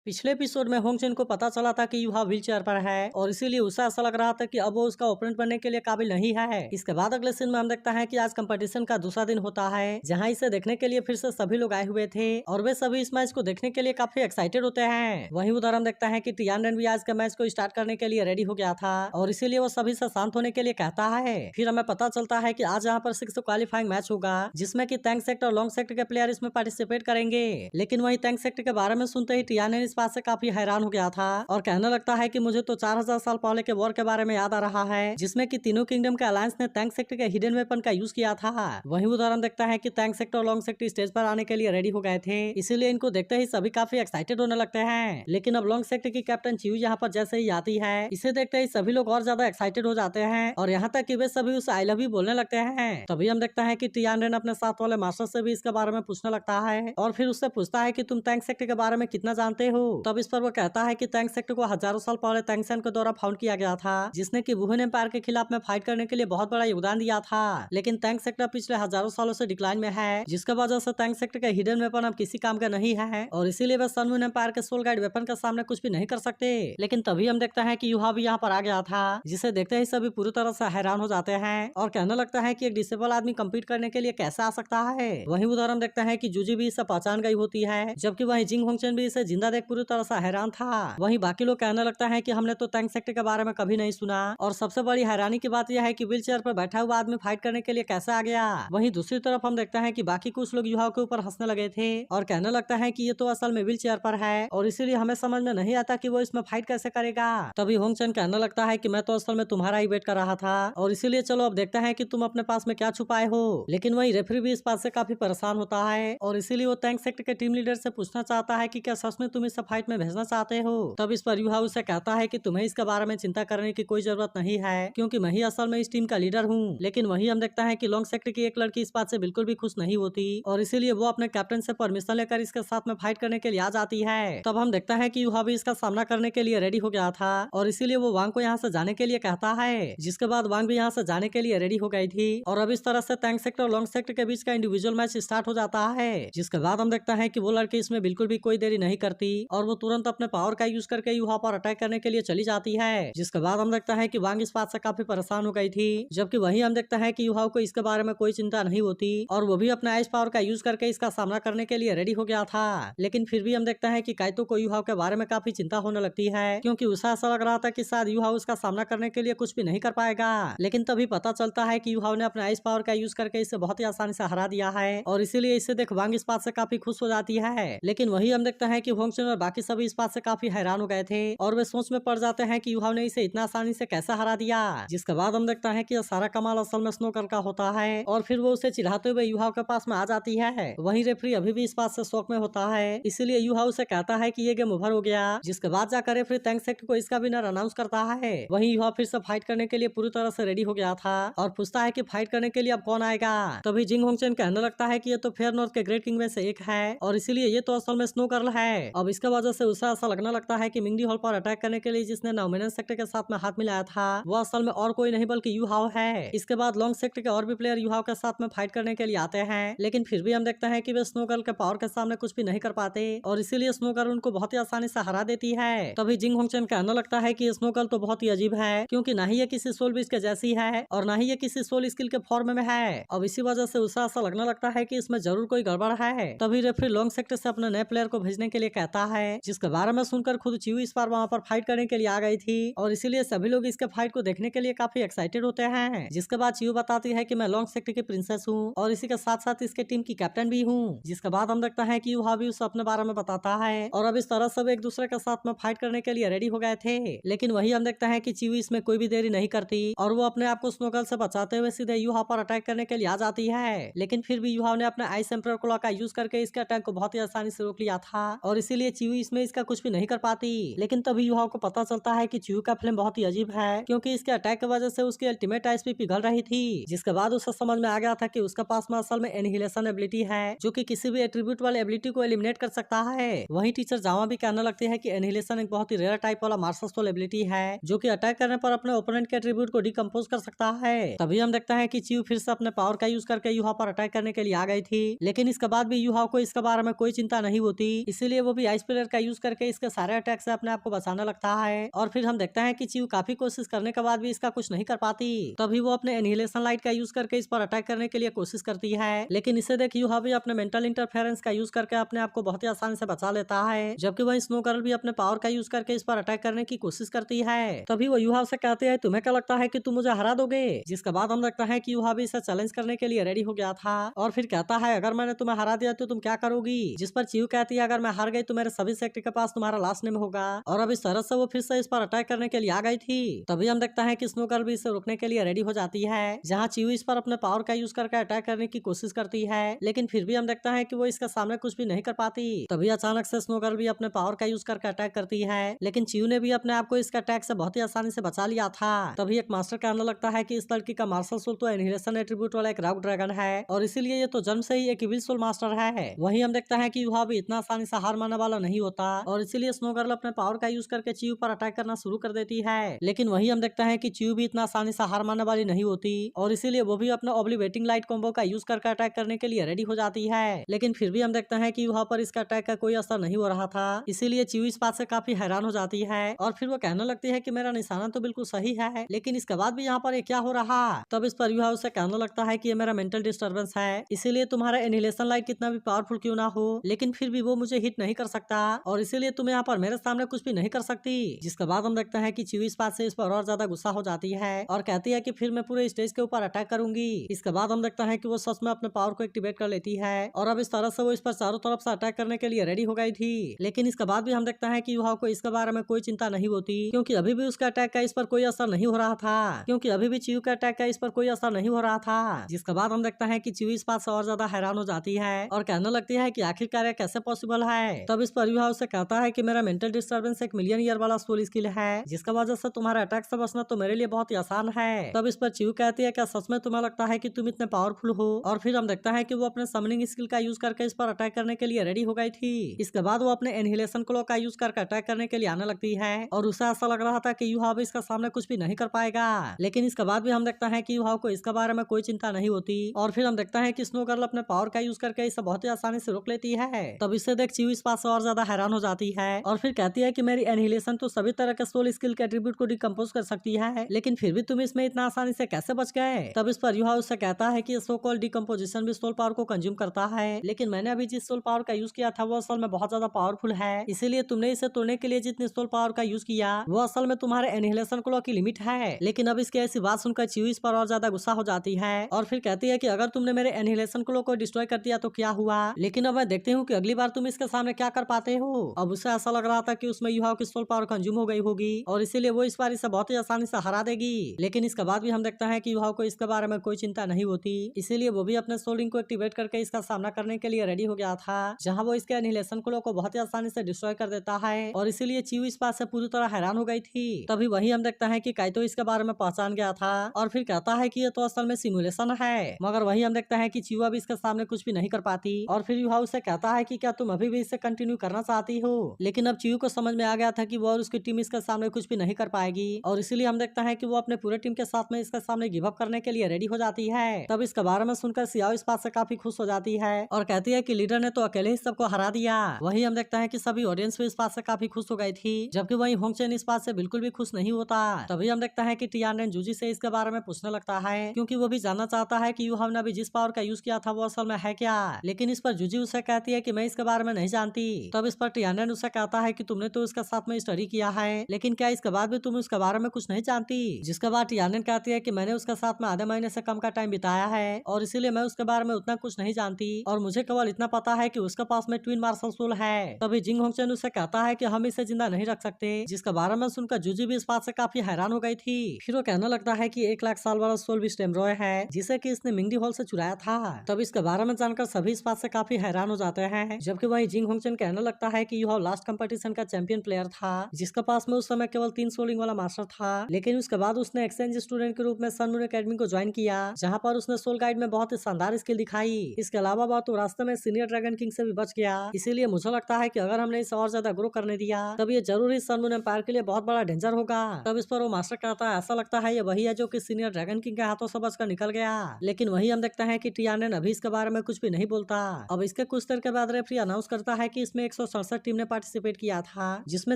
पिछले एपिसोड में होंगचन को पता चला था कि युहा व्हीलचेयर पर है और इसीलिए उसे ऐसा लग रहा था कि अब वो उसका ओपोनेंट बनने के लिए काबिल नहीं है। इसके बाद अगले सीन में हम देखता है कि आज कंपटीशन का दूसरा दिन होता है, जहां इसे देखने के लिए फिर से सभी लोग आए हुए थे और वे सभी इस मैच को देखने के लिए काफी एक्साइटेड होते हैं। वहीं उधर हम देखता है कि टियानरेन भी आज के मैच को स्टार्ट करने के लिए रेडी हो गया था और इसीलिए वो सभी से शांत होने के लिए कहता है। फिर हमें पता चलता है कि आज यहाँ पर 6 क्वालिफाइंग मैच होगा, जिसमें कि टैंक सेक्टर और लॉन्ग सेक्टर के प्लेयर इसमें पार्टिसिपेट करेंगे। लेकिन वही टैंक सेक्टर के बारे में सुनते ही टियानरेन इस बात से काफी हैरान हो गया था और कहने लगता है कि मुझे तो 4000 साल पहले के वॉर के बारे में याद आ रहा है, जिसमें कि तीनों किंगडम के अलायंस ने टैंक सेक्टर के हिडन वेपन का यूज किया था। वहीं उदाहरण देखता है कि टैंक सेक्टर और लॉन्ग सेक्टर स्टेज पर आने के लिए रेडी हो गए थे, इसीलिए इनको देखते ही सभी काफी एक्साइटेड होने लगते हैं। लेकिन अब लॉन्ग सेक्टर की कैप्टन चियू यहाँ पर जैसे ही आती है, इसे देखते ही सभी लोग और ज्यादा एक्साइटेड हो जाते हैं और यहाँ तक कि वे सभी उस आई लव यू बोलने लगते हैं। तभी हम देखता है कि टियानरेन अपने साथ वाले मास्टर से भी इसके बारे में पूछने लगता है और फिर उससे पूछता है कि तुम टैंक सेक्टर के बारे में कितना जानते हो। तब इस पर वो कहता है कि टैंक सेक्टर को हजारों साल पहले टैंगसेन के द्वारा फाउंड किया गया था, जिसने कि वुहेन एम्पायर के खिलाफ में फाइट करने के लिए बहुत बड़ा योगदान दिया था। लेकिन टैंक सेक्टर पिछले हजारों सालों से डिक्लाइन में है, जिसके वजह से टैंक सेक्टर के हिडन वेपन अब किसी काम का नहीं है और इसीलिए वे सन वुहेन एम्पायर के सोल गाइड वेपन के सामने कुछ भी नहीं कर सकते। लेकिन तभी हम देखते हैं कि युहा भी यहाँ पर आ गया था, जिसे देखते ही सभी पूरी तरह से हैरान हो जाते हैं और कहने लगता है कि एक डिसेबल आदमी कम्पीट करने के लिए कैसे आ सकता है। वहीं उदाहरण देखते हैं कि जूजी भी इसे पहचान गई होती है, जबकि वहीं जिंग होंगचन भी इसे जिंदा देख पूरी तरह से हैरान था। वहीं बाकी लोग कहने लगता है कि हमने तो टैंक सेक्टर के बारे में कभी नहीं सुना और सबसे बड़ी हैरानी की बात यह है कि व्हील चेयर पर बैठा हुआ आदमी फाइट करने के लिए कैसे आ गया। वहीं दूसरी तरफ हम देखते हैं कि बाकी कुछ लोग युवाओं के ऊपर हंसने लगे थे और कहने लगता है कि ये तो असल में व्हील चेयर पर है और इसीलिए हमें समझ में नहीं आता कि वो इसमें फाइट कैसे करेगा। तभी होंगचन कहने लगता है कि मैं तो असल में तुम्हारा ही वेट कर रहा था और इसीलिए चलो अब देखते हैं कि तुम अपने पास में क्या छुपाए हो। लेकिन वही रेफरी भी इस बात से काफी परेशान होता है और इसीलिए वो टैंक सेक्टर के टीम लीडर से पूछना चाहता है कि क्या सच में तुम इस फाइट में भेजना चाहते हो। तब इस पर युवा उसे कहता है कि तुम्हें इसके बारे में चिंता करने की कोई जरूरत नहीं है, क्योंकि मैं ही असल में इस टीम का लीडर हूँ। लेकिन वही हम देखता है कि लॉन्ग सेक्टर की एक लड़की इस बात से बिल्कुल भी खुश नहीं होती और इसीलिए वो अपने कैप्टन से परमिशन लेकर इसके साथ में फाइट करने के लिए आ जाती है। तब हम देखता है कि युहा भी इसका सामना करने के लिए रेडी हो गया था और इसीलिए वो वांग को यहाँ से जाने के लिए कहता है, जिसके बाद वांग भी यहाँ से जाने के लिए रेडी हो गई थी और अब इस तरह से टैंक सेक्टर और लॉन्ग सेक्टर के बीच का इंडिविजुअल मैच स्टार्ट हो जाता है। जिसके बाद हम देखता है कि वो लड़की इसमें बिल्कुल भी कोई देरी नहीं करती और वो तुरंत अपने पावर का यूज करके युहा पर अटैक करने के लिए चली जाती है। जिसके बाद हम देखता है कि वांग इस बात से काफी परेशान हो गई थी, जबकि वही हम देखता है कि युहाओं को इसके बारे में कोई चिंता नहीं होती और वो भी अपने आइस पावर का यूज करके इसका सामना करने के लिए रेडी हो गया था। लेकिन फिर भी हम देखता है कि काइतो को युहाओं के बारे में काफी चिंता होने लगती है, क्योंकि उसे ऐसा लग रहा था कि शायद युहाओं उसका सामना करने के लिए कुछ भी नहीं कर पाएगा। लेकिन तभी पता चलता है कि युहाओं ने अपने आइस पावर का यूज करके इसे बहुत ही आसानी से हरा दिया है और इसीलिए इसे देख वांग इस बात से काफी खुश हो जाती है। लेकिन वही हम देखता है कि होंगचन और बाकी सभी इस बात से काफी हैरान हो गए थे और वे सोच में पड़ जाते हैं कि युहाओं ने इसे इतना आसानी से कैसे हरा दिया। जिसके बाद हम देखता है कि यह सारा कमाल असल में स्नोकर का होता है और फिर वो उसे चिढ़ाते हुए युहाओं के पास में आ जाती है। वहीं रेफरी अभी भी इस बात से शौक में होता है, इसीलिए युहाओं से कहता है कि ये गेम ओवर हो गया। जिसके बाद जाकर रेफरी टैंक सेक्टर को इसका विनर अनाउंस करता है। वहीं युहा फिर से फाइट करने के लिए पूरी तरह से रेडी हो गया था और पूछता है कि फाइट करने के लिए अब कौन आएगा। तभी जिंग होंगचन कहने लगता है कि ये तो फेयर नॉर्थ के ग्रेट किंग में से एक है और इसीलिए ये तो असल में स्नो गर्ल है। अब इसके वजह से उसे ऐसा लगने लगता है कि मिंगडी हॉल पर अटैक करने के लिए जिसने नॉमिनेंस सेक्टर के साथ में हाथ मिलाया था वो असल में और कोई नहीं बल्कि युहाओ है। इसके बाद लॉन्ग सेक्टर के और भी प्लेयर युहाओ के साथ में फाइट करने के लिए आते हैं, लेकिन फिर भी हम देखते हैं कि वे स्नो गर्ल के पावर के सामने कुछ भी नहीं कर पाते और इसीलिए स्नो गर्ल उनको बहुत ही आसानी से हरा देती है। तभी जिंग होंगचन कहने लगता है कि स्नो गर्ल तो बहुत ही अजीब है, क्योंकि ना ही ये किसी सोल बीच के जैसी है और ना ही ये किसी सोल स्किल के फॉर्म में है। अब इसी वजह से उसे ऐसा लगने लगता है कि इसमें जरूर कोई गड़बड़ है। तभी रेफरी लॉन्ग सेक्टर से अपने नए प्लेयर को भेजने के लिए कहता है, जिसके बारे में सुनकर खुद चियू इस बार वहाँ पर फाइट करने के लिए आ गई थी और इसीलिए सभी लोग इसके फाइट को देखने के लिए काफी एक्साइटेड होते हैं। जिसके बाद चियू बताती है कि मैं लॉन्ग सेक्टर की प्रिंसेस हूँ और इसी के साथ साथ इसके टीम की कैप्टन भी हूँ। जिसके बाद हम देखता है कि युहा भी उसे अपने बारे में बताता है और अब इस तरह सब एक दूसरे के साथ में फाइट करने के लिए रेडी हो गए थे। लेकिन वही हम देखता है कि चियू इसमें कोई भी देरी नहीं करती और वो अपने आप को स्नोगर्ल से बचाते हुए सीधे युहा पर अटैक करने के लिए आ जाती है। लेकिन फिर भी युहा ने अपने आइस एम्परर क्लॉ का यूज करके इसके अटैक को बहुत ही आसानी से रोक लिया था और इसीलिए चियू इसमें इसका कुछ भी नहीं कर पाती। लेकिन तभी युहा को पता चलता है कि चियू का फिल्म बहुत ही अजीब है, क्योंकि इसके अटैक की वजह से उसकी अल्टीमेट आइस भी पिघल रही थी। जिसके बाद उसे समझ में आ गया था कि उसके पास में असल में एनिहिलेशन एबिलिटी है, जो कि किसी भी एट्रीब्यूट वाले एबिलिटी को एलिमिनेट कर सकता है। वहीं टीचर जावा भी कहने लगती है कि एनिहिलेशन एक बहुत ही रेयर टाइप वाला मार्शल सोल एबिलिटी है, जो कि अटैक करने पर अपने ओपोनेंट के एट्रीब्यूट को डिकम्पोज कर सकता है। तभी हम देखता है कि चियू फिर से अपने पावर का यूज करके युहा पर अटैक करने के लिए आ गई थी, लेकिन इसके बाद भी युहा को इसके बारे में कोई चिंता नहीं होती, इसीलिए वो भी आइस प्लेयर का यूज करके इसके सारे अटैक से अपने आप को बचाने लगता है। और फिर हम देखते हैं कि चीयू काफी कोशिश करने के बाद भी इसका कुछ नहीं कर पाती। तभी वो अपने एनिहिलेशन लाइट का यूज करके इस पर अटैक करने के लिए कोशिश करती है, लेकिन इसे देख यूहा भी अपने मेंटल इंटरफेरेंस का यूज करके अपने आप को बहुत ही आसानी से बचा लेता है। जबकि वही स्नो गर्ल भी अपने पावर का यूज करके इस पर अटैक करने की कोशिश करती है। तभी वो यूहा से कहते हैं तुम्हें क्या लगता है कि तुम मुझे हरा दोगे। जिसके बाद हम देखता है कि यूहा भी इसे चैलेंज करने के लिए रेडी हो गया था और फिर कहता है अगर मैंने तुम्हें हरा दिया तो तुम क्या करोगी। जिस पर चीयू कहती है अगर मैं हार गई तो मेरे सभी सेक्टर के पास तुम्हारा लास्ट नेम होगा। और अब इस तरह से वो फिर से इस पर अटैक करने के लिए आ गई थी। तभी हम देखता है कि स्नो गर्ल भी इसे रोकने के लिए रेडी हो जाती है, जहाँ चीयू इस पर अपने पावर का यूज करके अटैक करने की कोशिश करती है, लेकिन फिर भी हम देखता है कि वो इसके सामने कुछ भी नहीं कर पाती। तभी अचानक से स्नो गर्ल भी अपने पावर का यूज करके अटैक करती है, लेकिन चीयू ने भी अपने आप को इसके अटैक से बहुत ही आसानी से बचा लिया था। तभी एक मास्टर कहने लगता है कि इस लड़की का मार्शल सोल तो एनिहिलेशन एट्रीब्यूट वाला एक रॉक ड्रैगन है और इसीलिए ये तो जन्म से ही एक इविल सोल मास्टर है। वहीं हम देखता है कि यूहा भी इतना आसानी से हार मानने वाला नहीं होता और इसीलिए स्नो गर्ल अपने पावर का यूज करके चीयू पर अटैक करना शुरू कर देती है। लेकिन वहीं हम देखता है कि चीयू भी इतना आसानी से हार मानने वाली नहीं होती और इसीलिए वो भी अपना ओब्लिवेटिंग लाइट कॉम्बो का यूज करके अटैक करने के लिए रेडी हो जाती है। लेकिन फिर भी हम देखते हैं कि वहाँ पर इसका अटैक का कोई असर नहीं हो रहा था, इसीलिए चीयू इस बात से काफी हैरान हो जाती है और फिर वो कहने लगती है कि मेरा निशाना तो बिल्कुल सही है, लेकिन इसके बाद भी यहाँ पर ये क्या हो रहा। तब इस पर यूहा उसे कहने लगता है कि ये मेरा मेंटल डिस्टर्बेंस है, इसीलिए तुम्हारा एनिहिलेशन लाइट कितना भी पावरफुल क्यों ना हो, लेकिन फिर भी वो मुझे हिट नहीं कर सकता और इसीलिए तुम यहाँ पर मेरे सामने कुछ भी नहीं कर सकती। जिसके बाद हम देखते हैं कि चीयू इस बात से इस पर और ज्यादा गुस्सा हो जाती है और कहती है कि फिर मैं पूरे स्टेज के ऊपर अटैक करूंगी। इसके बाद हम देखते हैं कि वो सच में अपने पावर को एक्टिवेट कर लेती है और अब इस तरह से वो इस पर चारों तरफ से अटैक करने के लिए रेडी हो गई थी। लेकिन इसके बाद भी हम देखते हैं कि यूहा को इसके बारे में कोई चिंता नहीं होती, क्योंकि अभी भी उसका अटैक का इस पर कोई असर नहीं हो रहा था, क्योंकि अभी भी चीयू का अटैक का इस पर कोई असर नहीं हो रहा था। जिसके बाद हम देखते हैं कि चीयू इस बात से और ज्यादा हैरान हो जाती है और कहने लगती है कि आखिरकार ये कैसे पॉसिबल है। तब इस पर यूहा उसे कहता है कि मेरा मेंटल डिस्टर्बेंस एक मिलियन ईयर वाला सोल स्किल है, जिसका वजह से तुम्हारा अटैक से बचना तो मेरे लिए बहुत ही आसान है। तब इस पर चीयू कहती है क्या सच में तुम्हें लगता है कि तुम इतने पावरफुल हो। और फिर हम देखता है कि वो अपने समनिंग स्किल का यूज करके इस पर अटैक करने के लिए रेडी हो गई थी। इसके बाद वो अपने एनिहिलेशन क्लॉ का यूज करके अटैक करने के लिए आने लगती है और उसे ऐसा लग रहा था कि यूहा अब इसका सामने कुछ भी नहीं कर पाएगा। लेकिन इसके बाद भी हम देखता है कि यूहा को इसके बारे में कोई चिंता नहीं होती और फिर हम देखता है कि स्नो गर्ल अपने पावर का यूज करके इसे बहुत ही आसानी से रोक लेती है। तब इसे देख चीयू इस बात से और ज्यादा हैरान हो जाती है और फिर कहती है कि मेरी एनिहिलेशन तो सभी तरह के सोल स्किल के एट्रीब्यूट को डिकम्पोज कर सकती है, लेकिन फिर भी तुम इसमें इतना आसानी से कैसे बच गए। तब इस पर यूहा उससे कहता है कि सो कॉल्ड डिकम्पोजिशन भी सोल पावर को कंज्यूम करता है, लेकिन मैंने अभी जिस सोल पावर का यूज किया था वो असल में बहुत ज्यादा पावरफुल है, इसीलिए तुमने इसे तोड़ने के लिए जितनी सोल पावर का यूज किया वो असल में तुम्हारे एनिहिलेशन क्लॉ की लिमिट है। लेकिन अब इसकी ऐसी बात सुनकर चीयू इस पर और ज्यादा गुस्सा हो जाती है और फिर कहती है कि अगर तुमने मेरे एनिहिलेशन क्लॉ को डिस्ट्रॉय कर दिया तो क्या हुआ, लेकिन अब मैं देखती हूँ कि अगली बार तुम इसके सामने क्या कर पाते हो। अब उसे ऐसा लग रहा था कि उसमें यूहा की सोल पावर कंज्यूम हो गई होगी और इसीलिए वो इस बार इसे बहुत ही आसानी से हरा देगी। लेकिन इसके बाद भी हम देखते हैं कि यूहा को इसके बारे में कोई चिंता नहीं होती, इसीलिए वो भी अपने सोल रिंग को एक्टिवेट करके इसका सामना करने के लिए रेडी हो गया था, जहाँ वो इसके एनिहिलेशन क्लॉ को बहुत ही आसानी से डिस्ट्रॉय कर देता है और इसीलिए चीयू इस बात से पूरी तरह हैरान हो गई थी। तभी वही हम देखते हैं कि काइतो इसके बारे में पहचान गया था और फिर कहता है कि ये तो असल में सिमुलेशन है, मगर वही हम देखते हैं कि चीयू अब इसके सामने कुछ भी नहीं कर पाती और फिर यूहा उसे कहता है कि क्या तुम अभी भी इसे कंटिन्यू करना चाहती हो। लेकिन अब चीयू को समझ में आ गया था कि वो और उसकी टीम इसके सामने कुछ भी नहीं कर पाएगी और इसीलिए हम देखते हैं कि वो अपने पूरे टीम के साथ में इसके सामने गिव अप करने के लिए रेडी हो जाती है। तब इसके बारे में सुनकर सियाओ इस बात से काफी खुश हो जाती है और कहती है कि लीडर ने तो अकेले ही सबको हरा दिया। वही हम देखते हैं कि सभी ऑडियंस भी इस बात से काफी खुश हो गई थी, जबकि वही होंगचेन इस बात से बिल्कुल भी खुश नहीं होता। तभी हम देखते हैं कि टियानरेन जूजी से इसके बारे में पूछने लगता है, क्योंकि वो भी जानना चाहता है कि यूहा ने भी जिस पावर का यूज किया था वो असल में है क्या। लेकिन इस पर जूजी उसे कहती है कि मैं इसके बारे में नहीं जानती। तब इस पर टियानरेन उसे कहता है कि तुमने तो उसके साथ में स्टडी किया है, लेकिन क्या इसके बाद भी तुम उसके बारे में कुछ नहीं जानती। जिसके बाद टियानरेन कहती है कि मैंने उसके साथ में आधे महीने से कम का टाइम बिताया है और इसीलिए मैं उसके बारे में उतना कुछ नहीं जानती और मुझे केवल इतना पता है कि उसके पास में ट्विन मार्शल सोल है। तभी जिंग होंगचेन उसे कहता है कि हम इसे जिंदा नहीं रख सकते, जिसके बारे में सुनकर जूजी भी इस बात से काफी हैरान हो गई थी। फिर वो कहने लगता है कि 1 लाख साल वाला सोल भी स्टेमरॉय है, जिसे कि इसने मिंगडी हॉल से चुराया था। तब इसके बारे में जानकर सभी इस बात से काफी हैरान हो जाते हैं, जबकि वही जिंग होंगचेन कहने लगता है कि यूहा लास्ट कंपटीशन का चैंपियन प्लेयर था, जिसके पास में उस समय केवल 3 सोलिंग वाला मास्टर था, लेकिन उसके बाद उसने एक्सचेंज स्टूडेंट के रूप में सन मून एकेडमी को ज्वाइन किया, जहाँ पर उसने सोल गाइड में बहुत ही शानदार स्किल दिखाई। इसके अलावा बात तो रास्ते में सीनियर ड्रैगन किंग से भी बच गया, इसीलिए मुझे लगता है कि अगर हमने इसे और ज्यादा ग्रो करने दिया तब ये जरूर इस सन मून एम्पायर के लिए बहुत बड़ा डेंजर होगा। तब इस पर वो मास्टर कहता है ऐसा लगता है ये वही है जो कि सीनियर ड्रैगन किंग के हाथों से बचकर निकल गया। लेकिन वही हम देखते हैं कि टियानरेन अभी इसके बारे में कुछ भी नहीं बोलता। अब इसके कुछ देर के बाद रेफरी अनाउंस करता है कि इसमें 167 टीम ने पार्टिसिपेट किया था, जिसमें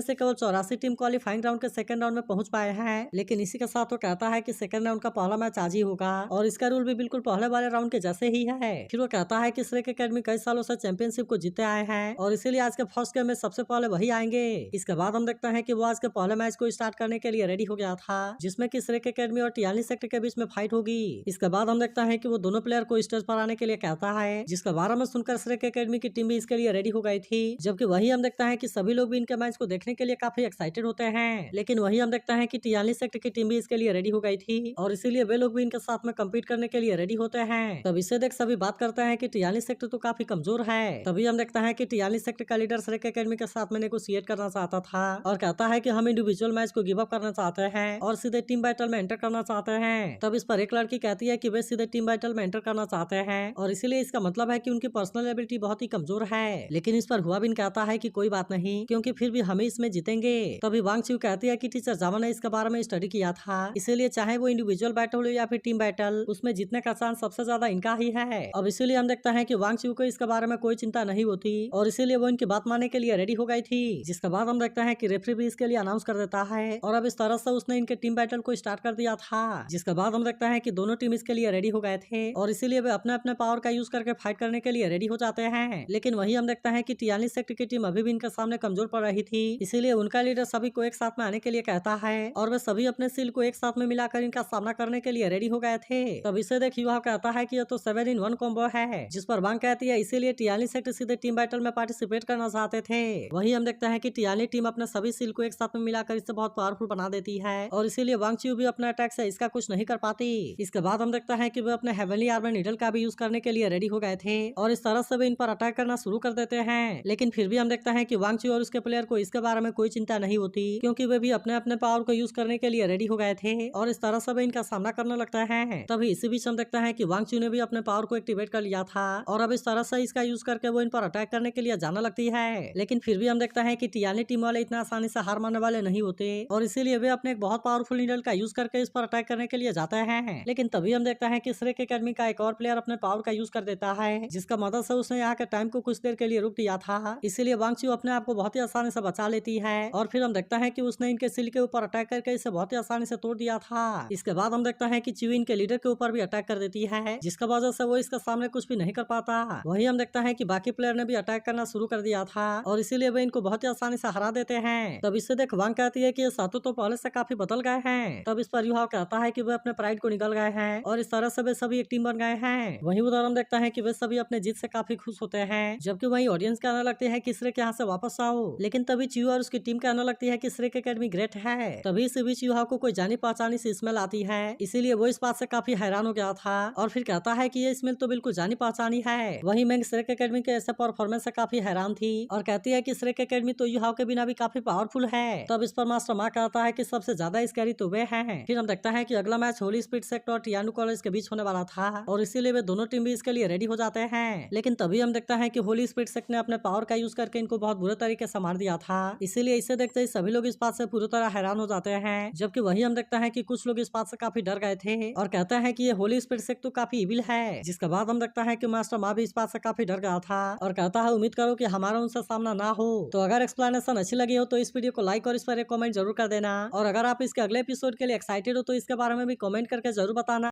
से केवल 84 टीम क्वालिफाइंग राउंड के सेकंड राउंड में पहुंच पाए हैं। लेकिन इसी के साथ वो कहता है कि सेकंड राउंड का पहला मैच आज ही होगा और इसका रूल भी बिल्कुल पहले वाले राउंड के जैसे ही है। फिर वो कहता है कि श्रेक एकेडमी कई सालों से चैंपियनशिप को जीते आए हैं और इसीलिए आज के फर्स्ट गेम में सबसे पहले वही आएंगे। इसके बाद हम देखते हैं कि वो आज के पहले मैच को स्टार्ट करने के लिए रेडी हो गया था, जिसमें कि श्रेक एकेडमी और टियाली सेक्टर के बीच में फाइट होगी। इसके बाद हम देखते हैं कि वो दोनों प्लेयर को स्टेज पर आने के लिए कहता है, जिसके बारे में सुनकर श्रेक एकेडमी की टीम भी इसके लिए रेडी हो गई थी। जबकि वही हम देखते हैं कि सभी लोग भी इनके मैच को देखने के लिए काफी एक्साइटेड होते हैं। लेकिन वही हम देखते हैं कि टियाली सेक्टर की टीम भी इसके लिए रेडी हो गई थी और इसीलिए वे लोग भी इनके साथ में कम्पीट करने के लिए रेडी होते हैं। तब इसे देख सभी बात करते हैं कि टियाली सेक्टर तो काफी कमजोर है। तभी हम देखते हैं कि टियाली सेक्टर का लीडर श्रेक एकेडमी के साथ में नेगोशिएट करना चाहता था और कहता है कि हम इंडिविजुअल मैच को गिव अप करना चाहते हैं और सीधे टीम बैटल में एंटर करना चाहते हैं। तब इस पर एक लड़की कहती है कि वे सीधे टीम बैटल में एंटर करना चाहते हैं और इसीलिए इसका मतलब है कि उनकी पर्सनल एबिलिटी बहुत ही कमजोर है। लेकिन इस पर हुआ बिन कहता है कि कोई बात नहीं, क्योंकि फिर भी हमें इसमें जीतेंगे। तभी वांग चिऊ कहती है कि टीचर जामा ने इसके बारे में स्टडी किया था, इसीलिए चाहे वो इंडिविजुअल बैटल हो या फिर टीम बैटल, उसमें जीतने का चांस सबसे ज्यादा इनका ही है। अब इसीलिए हम देखते हैं कि वांग चिऊ को इसके बारे में कोई चिंता नहीं होती और इसीलिए वो इनकी बात मानने के लिए रेडी हो गई थी। जिसके बाद हम देखते हैं कि रेफरी भी इसके लिए अनाउंस कर देता है और अब इस तरह से उसने इनके टीम बैटल को स्टार्ट कर दिया था। जिसके बाद हम देखते हैं कि दोनों टीम इसके लिए रेडी हो गए थे और इसीलिए वे अपने अपने पावर का यूज करके फाइट करने के लिए रेडी हो जाते हैं। लेकिन वही हम देखते हैं कि टियाली सेक्टर की टीम अभी भी इनके सामने कमजोर पड़ रही थी, इसीलिए उनका लीडर सभी को एक साथ में आने के लिए कहता है और वे सभी अपने सील को एक साथ में मिलाकर इनका सामना करने के लिए रेडी हो गए थे। तब इसे देख युवा कहता है कि यह तो 7 in 1 कॉम्बो है, जिस पर वांग कहती है इसीलिए टियाली सेक्टर सीधे टीम बैटल में पार्टिसिपेट करना चाहते थे। वही हम देखते हैं कि टियाली टीम अपने सभी सील को एक साथ में मिलाकर इसे बहुत पावरफुल बना देती है और इसीलिए वांग चिऊ भी अपने अटैक से इसका कुछ नहीं कर पाती। इसके बाद हम देखते हैं कि वे अपने हेवनली आर्मर नीडल का भी यूज करने के लिए रेडी हो गए थे और इस तरह से वे इन पर अटैक करना शुरू कर देते हैं। लेकिन फिर भी हम देखते हैं कि वांग चिऊ और उसके प्लेयर को इसके बारे में कोई चिंता नहीं होती, क्योंकि वे भी अपने अपने पावर को यूज करने के लिए रेडी हो गए थे और इस तरह से वे इनका सामना करने लगता है। तभी इसी बीच हम देखते हैं कि वांग चिऊ ने भी अपने पावर को एक्टिवेट कर लिया था और अब इस तरह से इसका यूज करके वो इन पर अटैक करने के लिए जाने लगती है। लेकिन फिर भी हम देखते हैं कि टियाली टीम वाले इतना आसानी से हार मानने वाले नहीं होते और इसीलिए वे अपने एक बहुत पावरफुल नीडल का यूज करके इस पर अटैक करने के लिए जाते हैं। लेकिन तभी हम देखते हैं कि श्रेक एकेडमी का एक और प्लेयर अपने पावर का यूज कर देता है, जिसका मदद से उसने यहाँ के टाइम को कुछ देर के लिए रुक दिया था। इसीलिए वांग चिऊ अपने आप को बहुत ही आसानी से बचा लेती है और फिर हम देखते हैं कि उसने इनके सिल के ऊपर अटैक करके इसे बहुत ही आसानी से तोड़ दिया था। इसके बाद हम देखते हैं कि चिऊ इनके लीडर के ऊपर भी अटैक कर देती है, जिसका वजह से वो इसके सामने कुछ भी नहीं कर पाता। वही हम देखते हैं कि बाकी प्लेयर ने भी अटैक करना शुरू कर दिया था और इसीलिए वे इनको बहुत ही आसानी से हरा देते हैं। तब इससे देख वांग कहती है कि ये सातों तो पहले से काफी बदल गए हैं। तब इस पर युवा कहता है कि वे अपने प्राइड को निकल गए हैं और इस तरह से वे सभी एक टीम बन गए हैं। वहीं उधर हम देखता है कि वे सभी अपने जीत से काफी खुश होते हैं, जबकि वहीं ऑडियंस कहने लगती है कि श्रेक यहाँ से वापस आओ। लेकिन तभी चिऊ और उसकी टीम कहने लगती है कि श्रेक एकेडमी ग्रेट है। तभी इस बीच युवा को कोई जानी पहचानी सी स्मेल आती है, इसीलिए वो इस बात से काफी हैरान हो गया था और फिर कहता है कि ये स्मेल तो बिल्कुल जानी पहचानी है। वही मैं श्रेक एकेडमी के ऐसे परफॉर्मेंस से काफी हैरान थी और कहती है कि श्रेक एकेडमी तो युवा के बिना भी काफी पावरफुल है। तब इस पर मास्टर माँ कहता है कि सबसे ज्यादा स्कैरी तो वे हैं। फिर हम देखता है कि अगला मैच होली स्पीड सेक्टर और टियानु कॉलेज के बीच होने वाला था और इसीलिए वे दोनों टीम भी इसके लिए रेडी हो जाते हैं। लेकिन तभी हम देखता है कि होली स्पीड सेक्टर ने अपने पावर का यूज करके इनको बहुत बुरे तरीके से मार दिया था, इसीलिए इसे देखते ही सभी लोग इस बात से पूरी तरह हैरान हो जाते हैं। जबकि वही हम देखता है कि कुछ लोग इस बात से काफी डर गए थे और कहते हैं कि ये होली स्पीड सेक्टर तो काफी इविल है। जिसके बाद हम देखता है कि मास्टर माँ भी इस बात से काफी डर गया था और कहता है उम्मीद करो कि हमारा उनसे सामना ना हो। तो अगर एक्सप्लेनेशन अच्छी लगी हो तो इस वीडियो को लाइक और इस पर एक कमेंट जरूर कर देना और अगर आप इसके अगले एपिसोड के लिए एक्साइटेड हो तो इसके बारे में भी कमेंट करके जरूर बताना।